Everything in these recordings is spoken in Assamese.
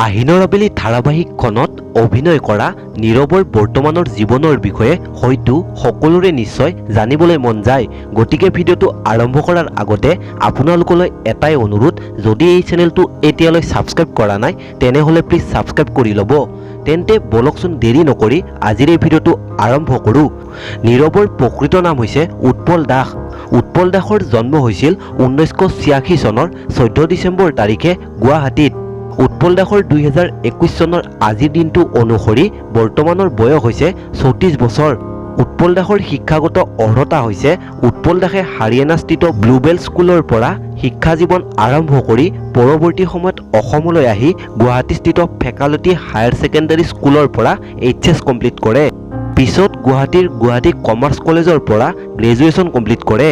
আহিনৰ আবেলি ধাৰাবাহিকখনত অভিনয় কৰা নীৰৱৰ বৰ্তমানৰ জীৱনৰ বিষয়ে হয়তো সকলোৰে নিশ্চয় জানিবলৈ মন যায়। গতিকে ভিডিঅ'টো আৰম্ভ কৰাৰ আগতে আপোনালোকলৈ এটাই অনুৰোধ, যদি এই চেনেলটো এতিয়ালৈ ছাবস্ক্ৰাইব কৰা নাই তেনেহ'লে প্লিজ ছাবস্ক্ৰাইব কৰি ল'ব। তেন্তে বলকচোন দেৰি নকৰি আজিৰ এই ভিডিঅ'টো আৰম্ভ কৰোঁ। নীৰৱৰ প্ৰকৃত নাম হৈছে উৎপল দাস। উৎপল দাসৰ জন্ম হৈছিল 1986 চনৰ 14 ডিচেম্বৰ তাৰিখে গুৱাহাটীত। উৎপল দাসৰ 2021 চনৰ আজিৰ দিনটো অনুসৰি বৰ্তমানৰ বয়স হৈছে 34 বছৰ। উৎপল দাসৰ শিক্ষাগত অৰ্হতা হৈছে উৎপল দাসে হাৰিয়ানাস্থিত ব্লুবেল স্কুলৰ পৰা শিক্ষা জীৱন আৰম্ভ কৰি পৰৱৰ্তী সময়ত অসমলৈ আহি গুৱাহাটীস্থিত ফেকালটি হায়াৰ ছেকেণ্ডাৰী স্কুলৰ পৰা HS কমপ্লিট কৰে। পিছত গুৱাহাটী কমাৰ্চ কলেজৰ পৰা গ্ৰেজুৱেশ্যন কমপ্লিট কৰে।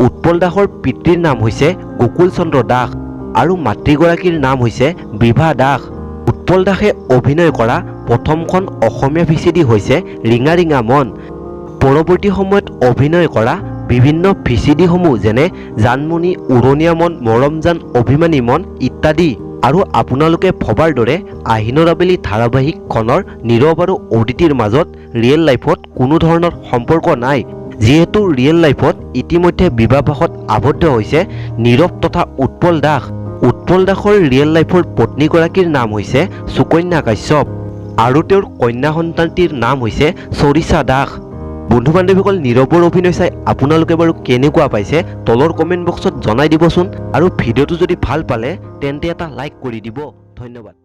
উৎপল দাসৰ পিতৃৰ নাম হৈছে গকুল চন্দ্ৰ দাস আৰু মাতৃগৰাকীৰ নাম হৈছে বিভা দাস। উৎপল দাসে অভিনয় কৰা প্ৰথমখন অসমীয়া VCD হৈছে ৰিঙা ৰিঙা মন। পৰৱৰ্তী সময়ত অভিনয় কৰা বিভিন্ন VCDসমূহ যেনে জানমণি, উৰণীয়া মন, মৰম জান, অভিমানী মন ইত্যাদি। আৰু আপোনালোকে ভবাৰ দৰে আহিনৰ আবেলি ধাৰাবাহিকখনৰ নীৰৱ আৰু অদিতিৰ মাজত ৰিয়েল লাইফত কোনো ধৰণৰ সম্পৰ্ক নাই। যিহেতু ৰিয়েল লাইফত ইতিমধ্যে বিবাহপাশত আবদ্ধ হৈছে নীৰৱ তথা উৎপল দাস। উৎপল দাসৰ ৰিয়েল লাইফৰ পত্নীগৰাকীৰ নাম হৈছে সুকন্যা কাশ্যপ আৰু তেওঁৰ কন্যা সন্তানটিৰ নাম হৈছে চৰিষা দাস। বন্ধু বান্ধৱীসকল, নীৰৱৰ অভিনয় চাই আপোনালোকে বাৰু কেনেকুৱা পাইছে তলৰ কমেণ্ট বক্সত জনাই দিবচোন। আৰু ভিডিঅ'টো যদি ভাল পালে তেন্তে এটা লাইক কৰি দিব। ধন্যবাদ।